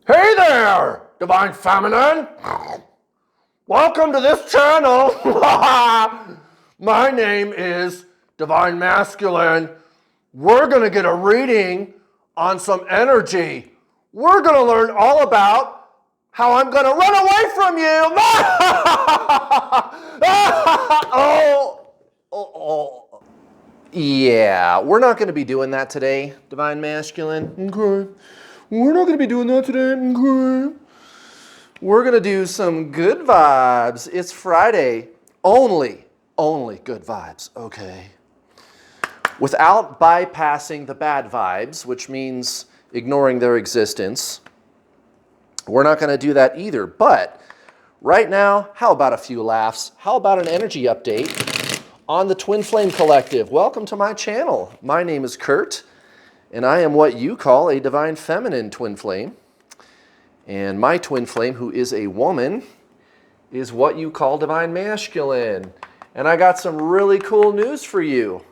Hey there, Divine Feminine. Welcome to this channel. My name is Divine Masculine. We're going to get a reading on some energy. We're going to learn all about how I'm going to run away from you. oh. Yeah, we're not going to be doing that today, Divine Masculine. Okay. We're not going to be doing that today. Okay. We're going to do some good vibes. It's Friday. Only good vibes. Okay. Without bypassing the bad vibes, which means ignoring their existence. We're not going to do that either. But right now, how about a few laughs? How about an energy update on the Twin Flame Collective? Welcome to my channel. My name is Kurt, and I am what you call a Divine Feminine Twin Flame. And my twin flame, who is a woman, is what you call Divine Masculine. And I got some really cool news for you.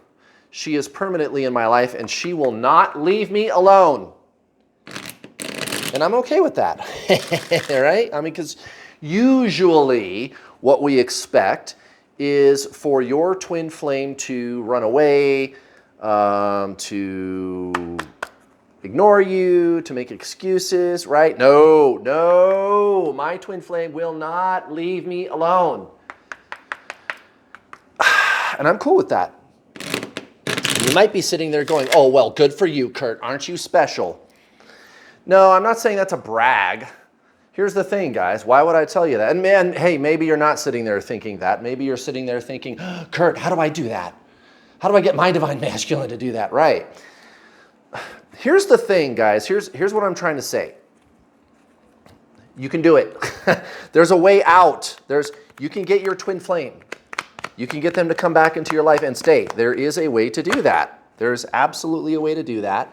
She is permanently in my life, and she will not leave me alone. And I'm okay with that, right? I mean, because usually what we expect is for your twin flame to run away, to ignore you, to make excuses, right? No, my twin flame will not leave me alone. And I'm cool with that. You might be sitting there going, oh, well, good for you, Kurt. Aren't you special? No, I'm not saying that to brag. Here's the thing, guys. Why would I tell you that? And man, hey, maybe you're not sitting there thinking that. Maybe you're sitting there thinking, Kurt, how do I do that? How do I get my Divine Masculine to do that? Right. Here's the thing, guys. Here's what I'm trying to say. You can do it. There's a way out. You can get your twin flame. You can get them to come back into your life and stay. There is a way to do that. There's absolutely a way to do that.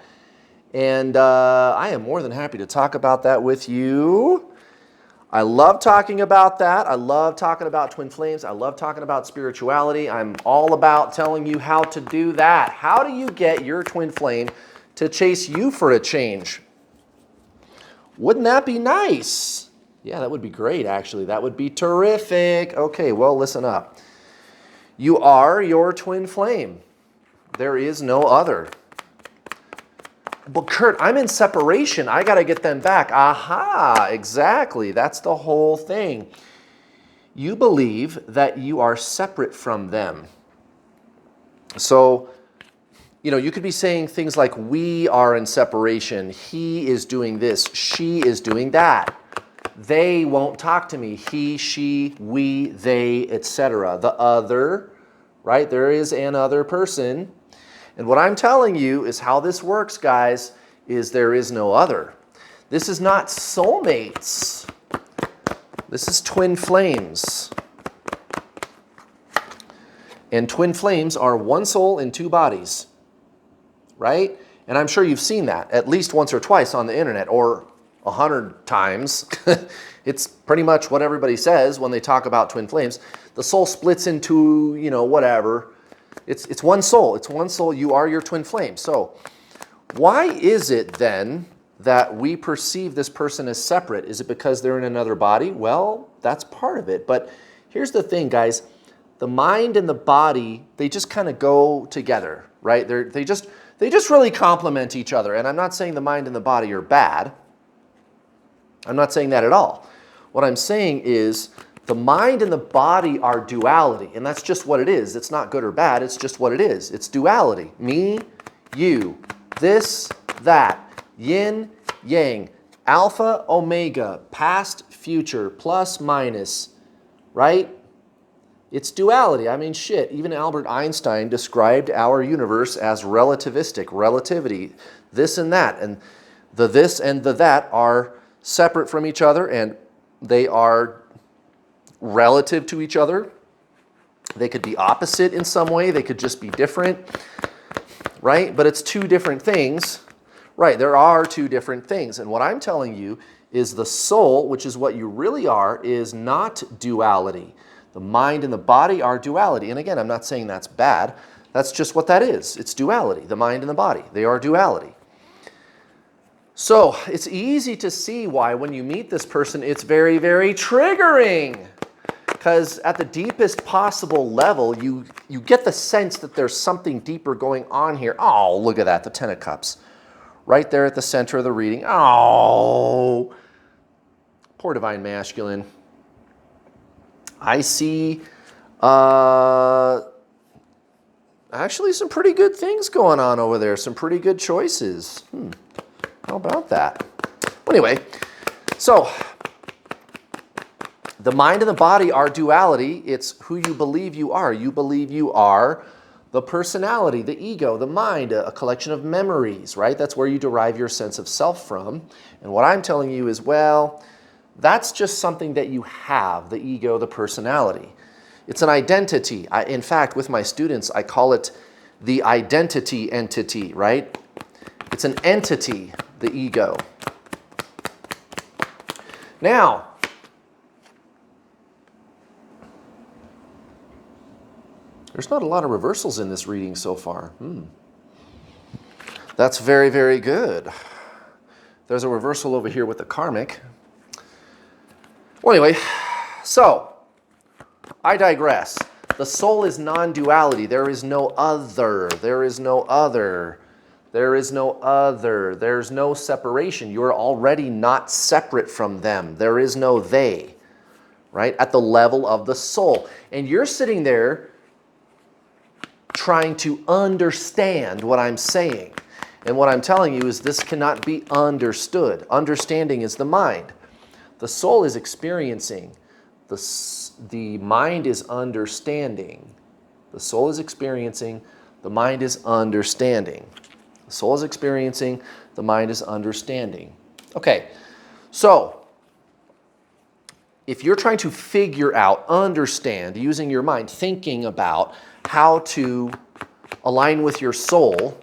And I am more than happy to talk about that with you. I love talking about that. I love talking about twin flames. I love talking about spirituality. I'm all about telling you how to do that. How do you get your twin flame to chase you for a change? Wouldn't that be nice? Yeah, that would be great, actually. That would be terrific. Okay, well, listen up. You are your twin flame. There is no other. But Kurt, I'm in separation. I got to get them back. Aha, exactly. That's the whole thing. You believe that you are separate from them. So, you could be saying things like, we are in separation. He is doing this. She is doing that. They won't talk to me. He, she, we, they, etc. The other, right? There is an other person. And what I'm telling you is how this works, guys, is there is no other. This is not soulmates. This is twin flames. And twin flames are one soul in two bodies. Right? And I'm sure you've seen that at least once or twice on the internet, or 100 times. It's pretty much what everybody says when they talk about twin flames. The soul splits into, whatever. It's one soul. It's one soul. You are your twin flame. So why is it then that we perceive this person as separate? Is it because they're in another body? Well, that's part of it. But here's the thing, guys. The mind and the body, they just kind of go together, right? They just really complement each other. And I'm not saying the mind and the body are bad. I'm not saying that at all. What I'm saying is the mind and the body are duality. And that's just what it is. It's not good or bad. It's just what it is. It's duality. Me, you, this, that, yin, yang, alpha, omega, past, future, plus, minus, right? It's duality. I mean, shit, even Albert Einstein described our universe as relativistic, relativity, this and that. And the this and the that are separate from each other, and they are relative to each other. They could be opposite in some way. They could just be different, right? But it's two different things. Right, there are two different things. And what I'm telling you is the soul, which is what you really are, is not duality. The mind and the body are duality. And again, I'm not saying that's bad. That's just what that is. It's duality. The mind and the body, they are duality. So it's easy to see why when you meet this person, it's very, very triggering. Because at the deepest possible level, you get the sense that there's something deeper going on here. Oh, look at that, the Ten of Cups. Right there at the center of the reading. Oh, poor Divine Masculine. I see actually some pretty good things going on over there. Some pretty good choices. How about that? Well, anyway, so the mind and the body are duality. It's who you believe you are. You believe you are the personality, the ego, the mind, a collection of memories, right? That's where you derive your sense of self from. And what I'm telling you is, well, that's just something that you have, the ego, the personality. It's an identity. In fact, with my students, I call it the identity entity, right? It's an entity, the ego. Now, there's not a lot of reversals in this reading so far. That's very, very good. There's a reversal over here with the karmic. Well, anyway, so I digress. The soul is non-duality. There is no other. There is no other. There is no other. There's no separation. You're already not separate from them. There is no they, right? At the level of the soul. And you're sitting there trying to understand what I'm saying. And what I'm telling you is this cannot be understood. Understanding is the mind. The soul is experiencing. The mind is understanding. The soul is experiencing. The mind is understanding. The soul is experiencing. The mind is understanding. Okay, so if you're trying to figure out, understand, using your mind, thinking about how to align with your soul,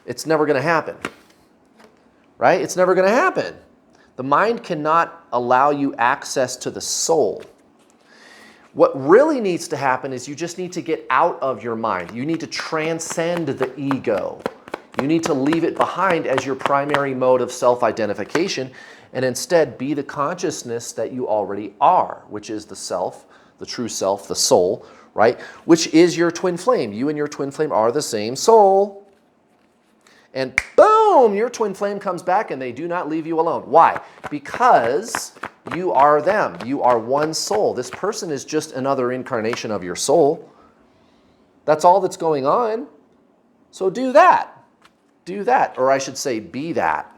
it's never going to happen, right? It's never going to happen. The mind cannot allow you access to the soul. What really needs to happen is you just need to get out of your mind. You need to transcend the ego. You need to leave it behind as your primary mode of self-identification and instead be the consciousness that you already are, which is the self, the true self, the soul, right? Which is your twin flame. You and your twin flame are the same soul. And boom, your twin flame comes back and they do not leave you alone. Why? Because you are them. You are one soul. This person is just another incarnation of your soul. That's all that's going on. So do that. Do that. Or I should say, be that.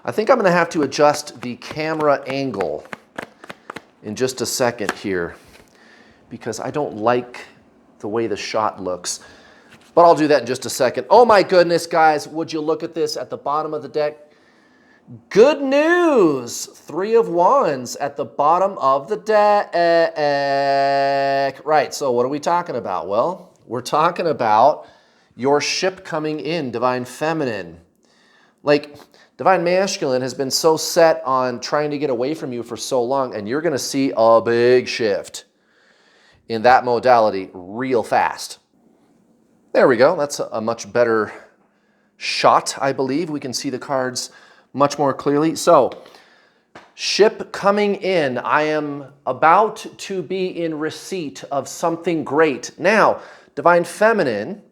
I think I'm going to have to adjust the camera angle in just a second here because I don't like the way the shot looks. But I'll do that in just a second. Oh my goodness, guys, would you look at this at the bottom of the deck? Good news! 3 of Wands at the bottom of the deck. Right, so what are we talking about? Well, we're talking about your ship coming in, Divine Feminine. Like, Divine Masculine has been so set on trying to get away from you for so long, and you're going to see a big shift in that modality real fast. There we go. That's a much better shot, I believe. We can see the cards much more clearly. So, ship coming in. I am about to be in receipt of something great. Now, Divine Feminine,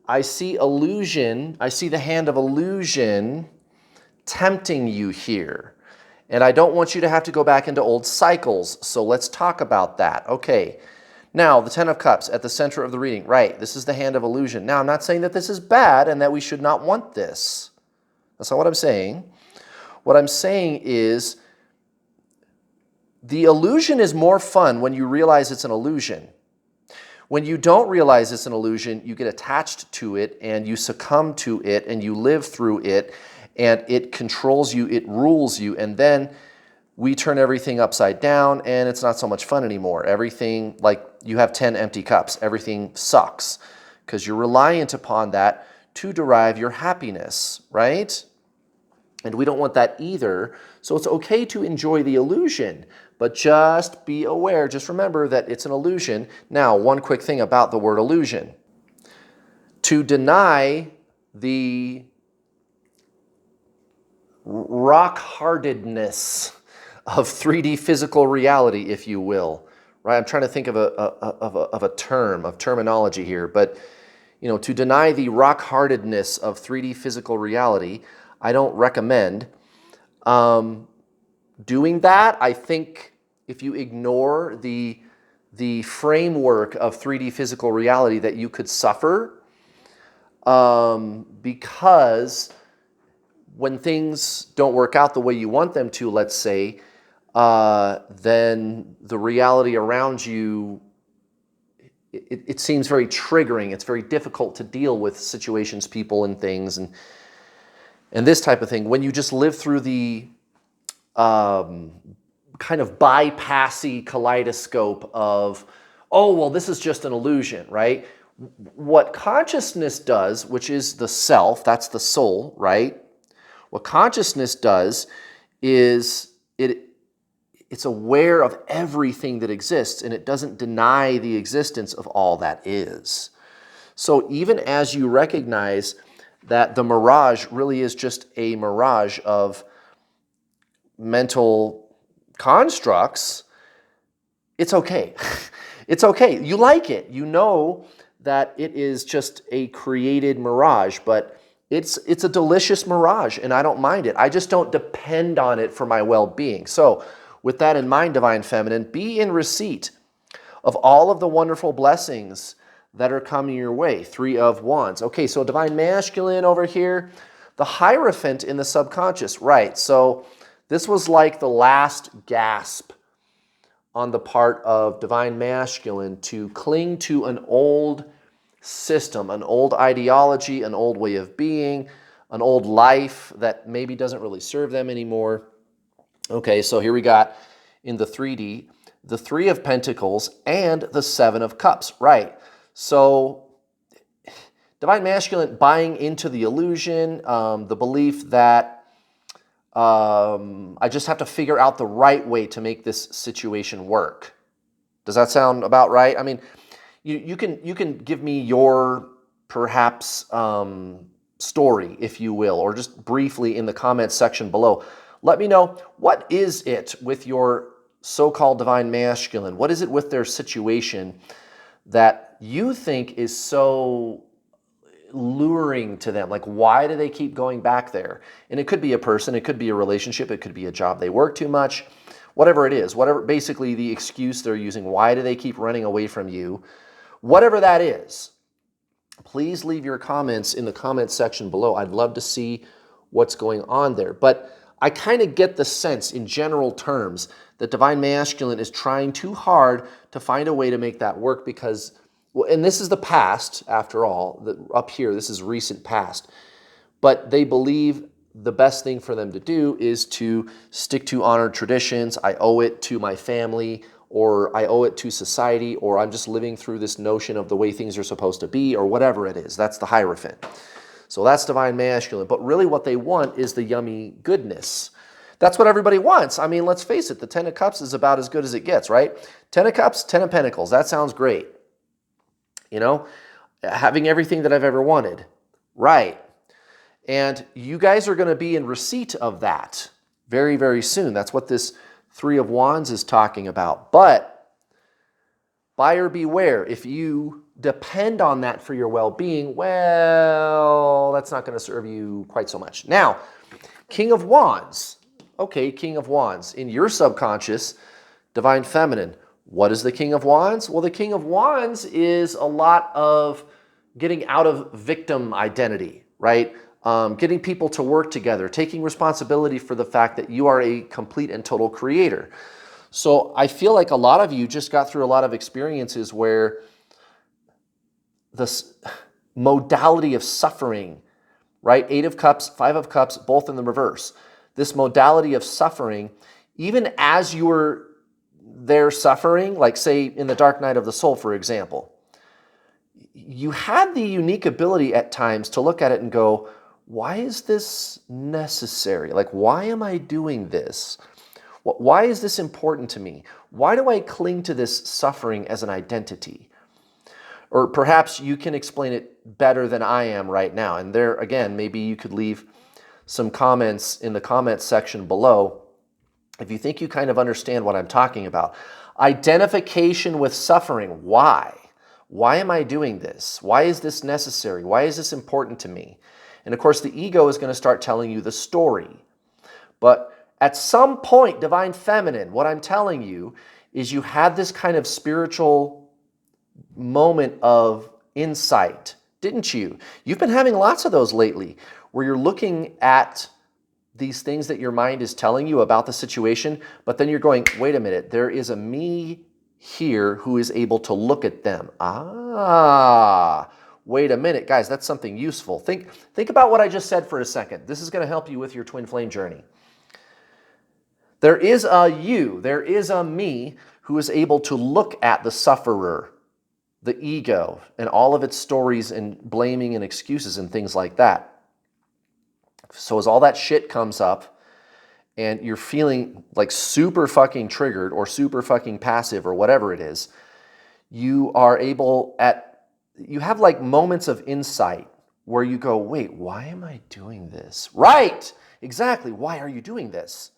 I see illusion. I see the hand of illusion tempting you here. And I don't want you to have to go back into old cycles. So let's talk about that. Okay. Now, the Ten of Cups at the center of the reading. Right, this is the hand of illusion. Now, I'm not saying that this is bad and that we should not want this. That's not what I'm saying. What I'm saying is the illusion is more fun when you realize it's an illusion. When you don't realize it's an illusion, you get attached to it and you succumb to it and you live through it and it controls you, it rules you, and then we turn everything upside down and it's not so much fun anymore. Everything, like you have 10 empty cups, everything sucks because you're reliant upon that to derive your happiness, right? And we don't want that either. So it's okay to enjoy the illusion, but just be aware, just remember that it's an illusion. Now, one quick thing about the word illusion. To deny the rock-heartedness of 3D physical reality, if you will, right? I'm trying to think of a term, of terminology here, but to deny the rock-heartedness of 3D physical reality, I don't recommend doing that. I think if you ignore the framework of 3D physical reality, that you could suffer, because when things don't work out the way you want them to, let's say, then the reality around you, it seems very triggering. It's very difficult to deal with situations, people, and things, and this type of thing. When you just live through the kind of bypassy kaleidoscope of, oh, well, this is just an illusion, right? What consciousness does, which is the self, that's the soul, right? What consciousness does is it's aware of everything that exists, and it doesn't deny the existence of all that is. So even as you recognize that the mirage really is just a mirage of mental constructs, it's okay. It's okay. You like it. You know that it is just a created mirage, but it's a delicious mirage, and I don't mind it. I just don't depend on it for my well-being. So with that in mind, Divine Feminine, be in receipt of all of the wonderful blessings that are coming your way. 3 of Wands. Okay, so Divine Masculine over here, the Hierophant in the subconscious. Right, so this was like the last gasp on the part of Divine Masculine to cling to an old system, an old ideology, an old way of being, an old life that maybe doesn't really serve them anymore. Okay, so here we got in the 3D, the 3 of Pentacles and the 7 of Cups. Right, so Divine Masculine buying into the illusion, the belief that I just have to figure out the right way to make this situation work. Does that sound about right? I mean, you can give me your perhaps story, if you will, or just briefly in the comments section below. Let me know, what is it with your so-called Divine Masculine? What is it with their situation that you think is so luring to them? Like, why do they keep going back there? And it could be a person, it could be a relationship, it could be a job they work too much, whatever it is, whatever basically the excuse they're using, why do they keep running away from you? Whatever that is, please leave your comments in the comments section below. I'd love to see what's going on there. But I kind of get the sense in general terms that Divine Masculine is trying too hard to find a way to make that work because, well, and this is the past, after all, up here, this is recent past, but they believe the best thing for them to do is to stick to honored traditions. I owe it to my family, or I owe it to society, or I'm just living through this notion of the way things are supposed to be, or whatever it is. That's the Hierophant. So that's Divine Masculine. But really what they want is the yummy goodness. That's what everybody wants. I mean, let's face it, the 10 of Cups is about as good as it gets, right? 10 of Cups, 10 of Pentacles. That sounds great. You know, having everything that I've ever wanted. Right. And you guys are going to be in receipt of that very, very soon. That's what this 3 of Wands is talking about. But buyer beware. If you depend on that for your well-being, well, that's not going to serve you quite so much. Now, King of Wands. Okay, King of Wands. In your subconscious, Divine Feminine. What is the King of Wands? Well, the King of Wands is a lot of getting out of victim identity, right? Getting people to work together, taking responsibility for the fact that you are a complete and total creator. So I feel like a lot of you just got through a lot of experiences where this modality of suffering, right? 8 of Cups, 5 of Cups, both in the reverse. This modality of suffering, even as you were there suffering, like say in the Dark Night of the Soul, for example, you had the unique ability at times to look at it and go, why is this necessary? Like, why am I doing this? Why is this important to me? Why do I cling to this suffering as an identity? Or perhaps you can explain it better than I am right now. And there, again, maybe you could leave some comments in the comments section below if you think you kind of understand what I'm talking about. Identification with suffering. Why? Why am I doing this? Why is this necessary? Why is this important to me? And of course, the ego is going to start telling you the story. But at some point, Divine Feminine, what I'm telling you is you had this kind of spiritual moment of insight, didn't you? You've been having lots of those lately, where you're looking at these things that your mind is telling you about the situation, but then you're going, wait a minute, there is a me here who is able to look at them. Ah, wait a minute, guys, that's something useful. Think about what I just said for a second. This is going to help you with your twin flame journey. There is a you, there is a me who is able to look at the sufferer, the ego, and all of its stories and blaming and excuses and things like that. So as all that shit comes up and you're feeling like super fucking triggered or super fucking passive or whatever it is, you have like moments of insight where you go, wait, why am I doing this? Right, exactly. Why are you doing this?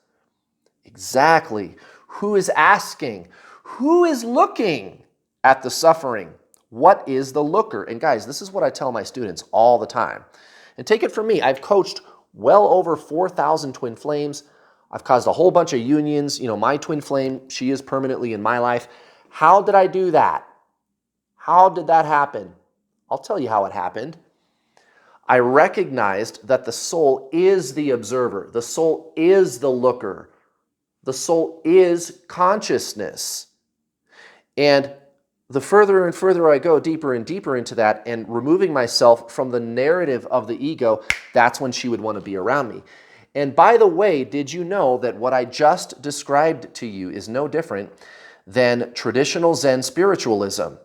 Exactly. Who is asking? Who is looking at the suffering? What is the looker? And guys, this is what I tell my students all the time. And take it from me. I've coached well over 4,000 twin flames. I've caused a whole bunch of unions. You know, my twin flame, she is permanently in my life. How did I do that? How did that happen? I'll tell you how it happened. I recognized that the soul is the observer. The soul is the looker. The soul is consciousness. And the further and further I go deeper and deeper into that and removing myself from the narrative of the ego, that's when she would want to be around me. And by the way, did you know that what I just described to you is no different than traditional Zen spiritualism?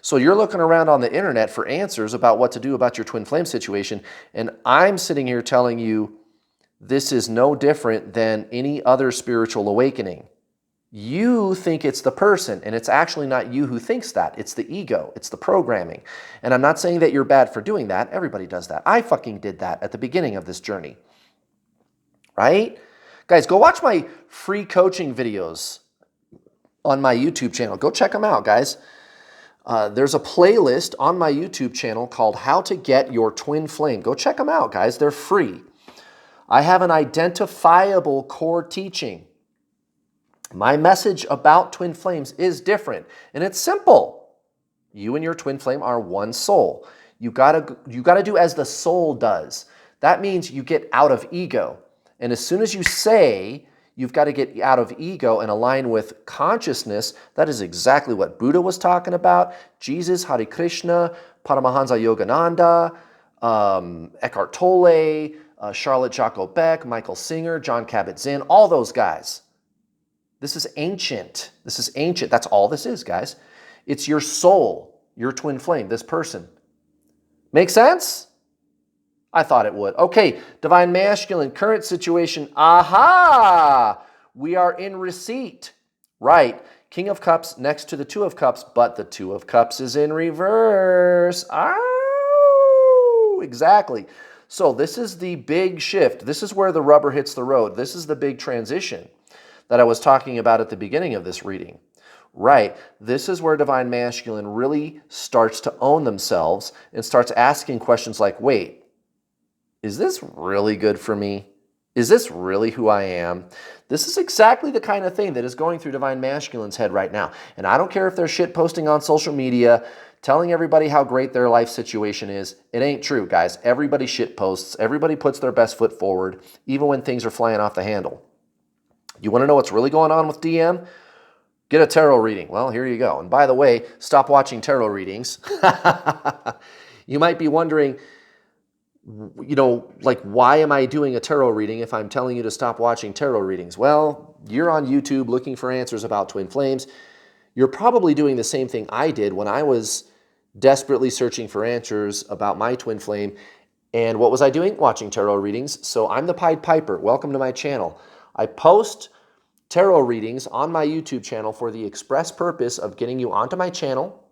So you're looking around on the internet for answers about what to do about your twin flame situation, and I'm sitting here telling you this is no different than any other spiritual awakening. You think it's the person, and it's actually not you who thinks that. It's the ego. It's the programming. And I'm not saying that you're bad for doing that. Everybody does that. I fucking did that at the beginning of this journey. Right? Guys, go watch my free coaching videos on my YouTube channel. Go check them out, guys. There's a playlist on my YouTube channel called How to Get Your Twin Flame. Go check them out, guys. They're free. I have an identifiable core teaching. My message about twin flames is different, and it's simple. You and your twin flame are one soul. You gotta do as the soul does. That means you get out of ego. And as soon as you say you've got to get out of ego and align with consciousness, that is exactly what Buddha was talking about, Jesus, Hare Krishna, Paramahansa Yogananda, Eckhart Tolle, Charlotte Jocko Beck, Michael Singer, John Kabat-Zinn, all those guys. This is ancient. This is ancient. That's all this is, guys. It's your soul, your twin flame, this person. Make sense? I thought it would. Okay, Divine Masculine, current situation. Aha! We are in receipt. Right. King of Cups next to the Two of Cups, but the Two of Cups is in reverse. Oh, exactly. So this is the big shift. This is where the rubber hits the road. This is the big transition that I was talking about at the beginning of this reading. Right. This is where Divine Masculine really starts to own themselves and starts asking questions like, wait, is this really good for me? Is this really who I am? This is exactly the kind of thing that is going through Divine Masculine's head right now. And I don't care if they're shit posting on social media, telling everybody how great their life situation is. It ain't true, guys. Everybody shit posts. Everybody puts their best foot forward, even when things are flying off the handle. You want to know what's really going on with DM? Get a tarot reading. Well, here you go. And by the way, stop watching tarot readings. You might be wondering, you know, like, why am I doing a tarot reading if I'm telling you to stop watching tarot readings? Well, you're on YouTube looking for answers about twin flames. You're probably doing the same thing I did when I was desperately searching for answers about my twin flame. And what was I doing? Watching tarot readings. So I'm the Pied Piper. Welcome to my channel. I post tarot readings on my YouTube channel for the express purpose of getting you onto my channel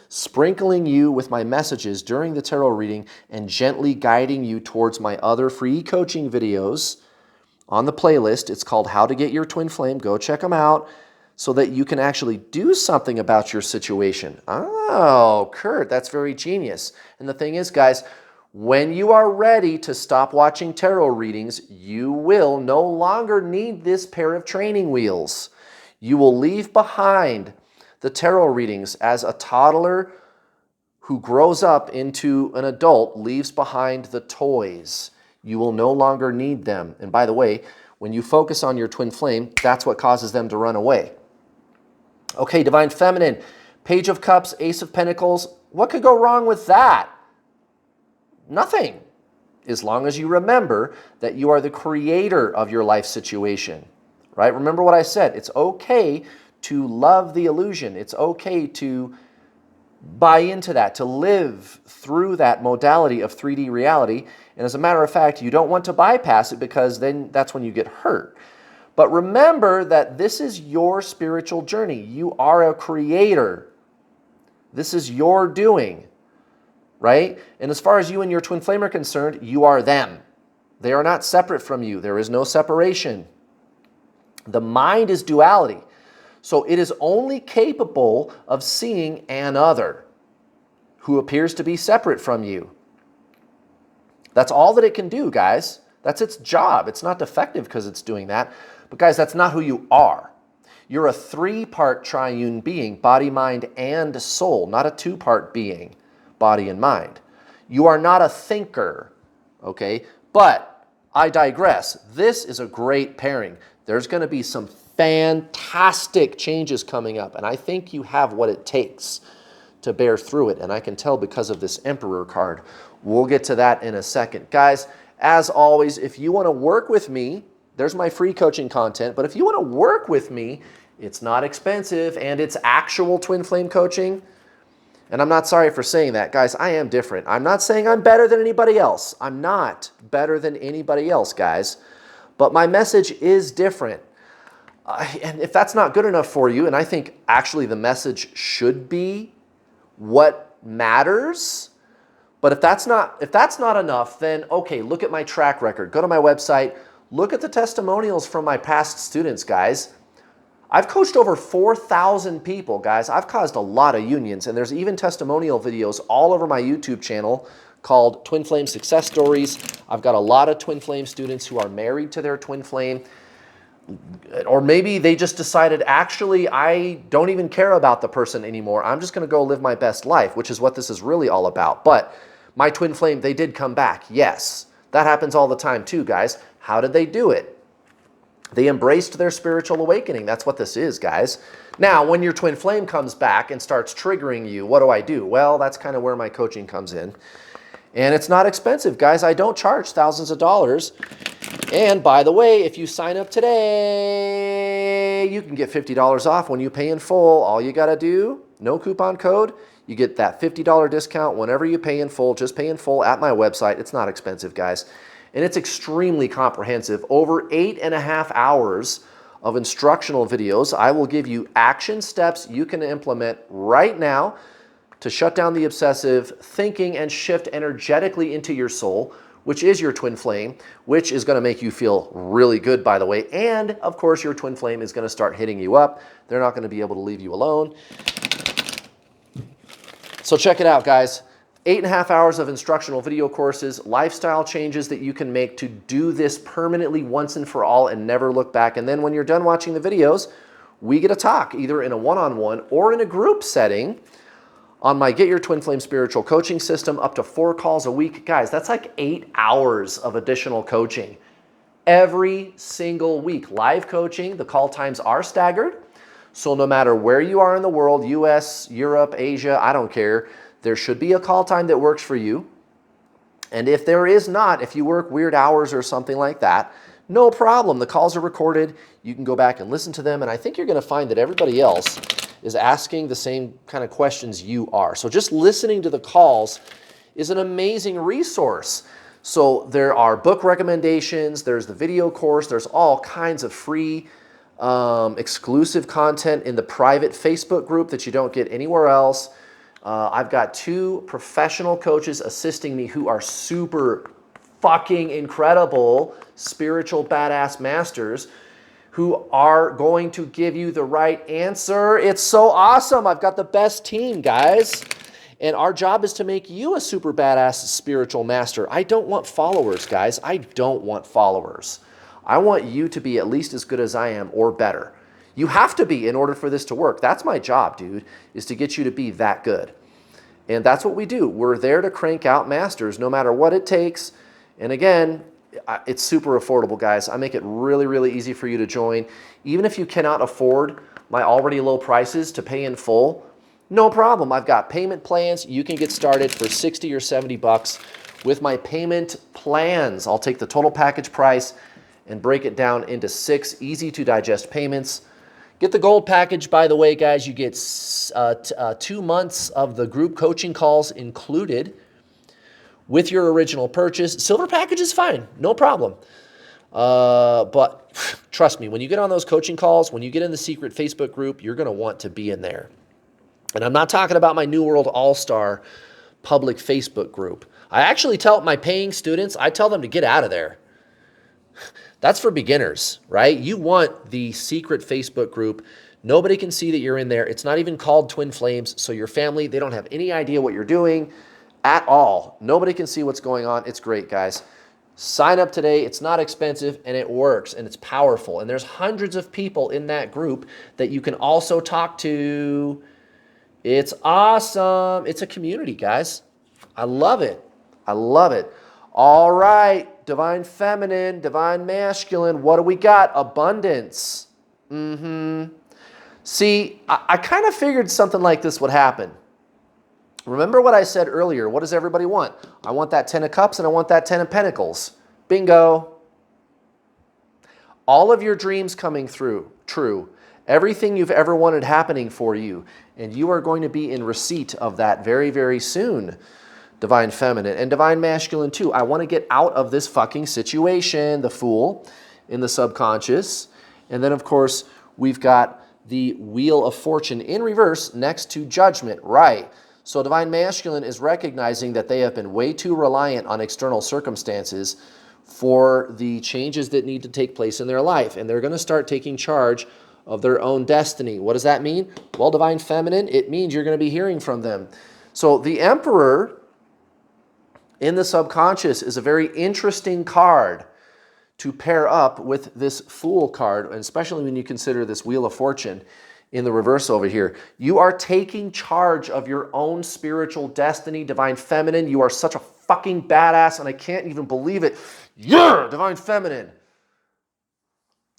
sprinkling you with my messages during the tarot reading and gently guiding you towards my other free coaching videos on the playlist. It's called How to Get Your Twin Flame. Go check them out so that you can actually do something about your situation. Oh, Kurt, that's very genius. And the thing is, guys, when you are ready to stop watching tarot readings, you will no longer need this pair of training wheels. You will leave behind the tarot readings as a toddler who grows up into an adult leaves behind the toys. You will no longer need them. And by the way, when you focus on your twin flame, that's what causes them to run away. Okay, Divine Feminine, Page of Cups, Ace of Pentacles. What could go wrong with that? Nothing, as long as you remember that you are the creator of your life situation, right? Remember what I said. It's okay to love the illusion. It's okay to buy into that, to live through that modality of 3D reality. And as a matter of fact, you don't want to bypass it because then that's when you get hurt. But remember that this is your spiritual journey. You are a creator. This is your doing. Right? And as far as you and your twin flame are concerned, you are them. They are not separate from you. There is no separation. The mind is duality. So it is only capable of seeing an other who appears to be separate from you. That's all that it can do, guys. That's its job. It's not defective because it's doing that. But guys, that's not who you are. You're a 3-part triune being, body, mind, and soul, not a 2-part being, body and mind. You are not a thinker, okay? But I digress. This is a great pairing. There's going to be some fantastic changes coming up, and I think you have what it takes to bear through it, and I can tell because of this Emperor card. We'll get to that in a second. Guys, as always, if you want to work with me, there's my free coaching content, but if you want to work with me, it's not expensive, and it's actual twin flame coaching. And I'm not sorry for saying that. Guys, I am different. I'm not saying I'm better than anybody else. I'm not better than anybody else, guys. But my message is different. And if that's not good enough for you, and I think actually the message should be what matters, but if that's not enough, then okay, look at my track record. Go to my website. Look at the testimonials from my past students, guys. I've coached over 4,000 people, guys. I've caused a lot of unions, and there's even testimonial videos all over my YouTube channel called Twin Flame Success Stories. I've got a lot of twin flame students who are married to their twin flame, or maybe they just decided, actually, I don't even care about the person anymore. I'm just going to go live my best life, which is what this is really all about. But my twin flame, they did come back. Yes, that happens all the time too, guys. How did they do it? They embraced their spiritual awakening. That's what this is, guys. Now, when your twin flame comes back and starts triggering you, what do? Well, that's kind of where my coaching comes in. And it's not expensive, guys. I don't charge thousands of dollars. And by the way, if you sign up today, you can get $50 off when you pay in full. All you got to do, no coupon code, you get that $50 discount whenever you pay in full. Just pay in full at my website. It's not expensive, guys. And it's extremely comprehensive. Over 8.5 hours of instructional videos. I will give you action steps you can implement right now to shut down the obsessive thinking and shift energetically into your soul, which is your twin flame, which is going to make you feel really good, by the way. And of course, your twin flame is going to start hitting you up. They're not going to be able to leave you alone. So check it out, guys. 8.5 hours of instructional video courses, lifestyle changes that you can make to do this permanently once and for all and never look back. And then when you're done watching the videos, we get to talk either in a one-on-one or in a group setting on my Get Your Twin Flame Spiritual Coaching System, up to 4 calls a week. Guys, that's like 8 hours of additional coaching every single week. Live coaching, the call times are staggered. So no matter where you are in the world, US, Europe, Asia, I don't care, there should be a call time that works for you. And if there is not, if you work weird hours or something like that, no problem. The calls are recorded. You can go back and listen to them. And I think you're going to find that everybody else is asking the same kind of questions you are. So just listening to the calls is an amazing resource. So there are book recommendations. There's the video course. There's all kinds of free exclusive content in the private Facebook group that you don't get anywhere else. I've got 2 professional coaches assisting me who are super fucking incredible spiritual badass masters who are going to give you the right answer. It's so awesome. I've got the best team, guys. And our job is to make you a super badass spiritual master. I don't want followers, guys. I don't want followers. I want you to be at least as good as I am or better. You have to be in order for this to work. That's my job, dude, is to get you to be that good. And that's what we do. We're there to crank out masters no matter what it takes. And again, it's super affordable, guys. I make it really, really easy for you to join. Even if you cannot afford my already low prices to pay in full, no problem. I've got payment plans. You can get started for 60 or 70 bucks with my payment plans. I'll take the total package price and break it down into 6 easy to digest payments. Get the gold package, by the way, guys. You get 2 months of the group coaching calls included with your original purchase. Silver package is fine, no problem. But trust me, when you get on those coaching calls, when you get in the secret Facebook group, you're going to want to be in there. And I'm not talking about my New World All-Star public Facebook group. I actually tell my paying students, I tell them to get out of there. That's for beginners, right? You want the secret Facebook group. Nobody can see that you're in there. It's not even called Twin Flames, so your family, they don't have any idea what you're doing at all. Nobody can see what's going on. It's great, guys. Sign up today. It's not expensive, and it works, and it's powerful. And there's hundreds of people in that group that you can also talk to. It's awesome. It's a community, guys. I love it. I love it. All right. Divine feminine, divine masculine. What do we got? Abundance. See, I kind of figured something like this would happen. Remember what I said earlier. What does everybody want? I want that 10 of cups and I want that 10 of pentacles. Bingo. All of your dreams coming through, true. Everything you've ever wanted happening for you. And you are going to be in receipt of that very, very soon. Divine feminine and divine masculine too. I want to get out of this fucking situation, the Fool in the subconscious. And then of course, we've got the Wheel of Fortune in reverse next to Judgment, right? So divine masculine is recognizing that they have been way too reliant on external circumstances for the changes that need to take place in their life. And they're going to start taking charge of their own destiny. What does that mean? Well, divine feminine, it means you're going to be hearing from them. So the Emperor in the subconscious is a very interesting card to pair up with this Fool card, and especially when you consider this Wheel of Fortune in the reverse over here. You are taking charge of your own spiritual destiny, divine feminine. You are such a fucking badass, and I can't even believe it. Yeah, divine feminine.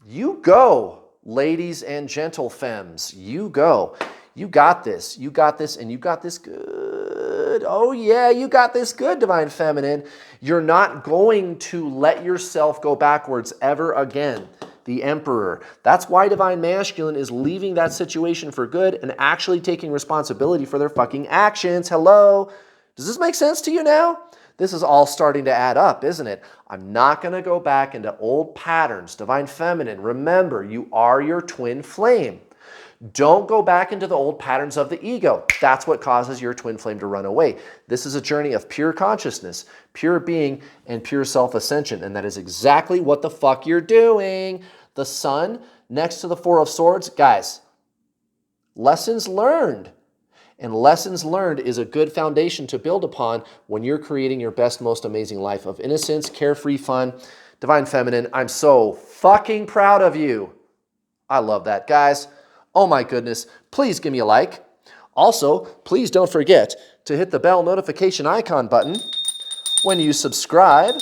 You go, ladies and gentle femmes. You go. You got this. You got this, and you got this good. Oh, yeah, you got this good, divine feminine. You're not going to let yourself go backwards ever again. The Emperor. That's why divine masculine is leaving that situation for good and actually taking responsibility for their fucking actions. Hello? Does this make sense to you now? This is all starting to add up, isn't it? I'm not going to go back into old patterns. Divine feminine, remember, you are your twin flame. Don't go back into the old patterns of the ego. That's what causes your twin flame to run away. This is a journey of pure consciousness, pure being, and pure self-ascension. And that is exactly what the fuck you're doing. The Sun next to the Four of Swords. Guys, lessons learned. And lessons learned is a good foundation to build upon when you're creating your best, most amazing life of innocence, carefree fun. Divine feminine, I'm so fucking proud of you. I love that, guys. Oh my goodness, please give me a like. Also, please don't forget to hit the bell notification icon button when you subscribe,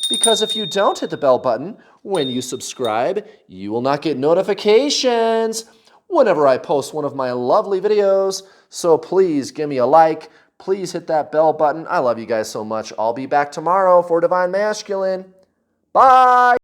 because if you don't hit the bell button when you subscribe, you will not get notifications whenever I post one of my lovely videos. So please give me a like. Please hit that bell button. I love you guys so much. I'll be back tomorrow for Divine Masculine. Bye.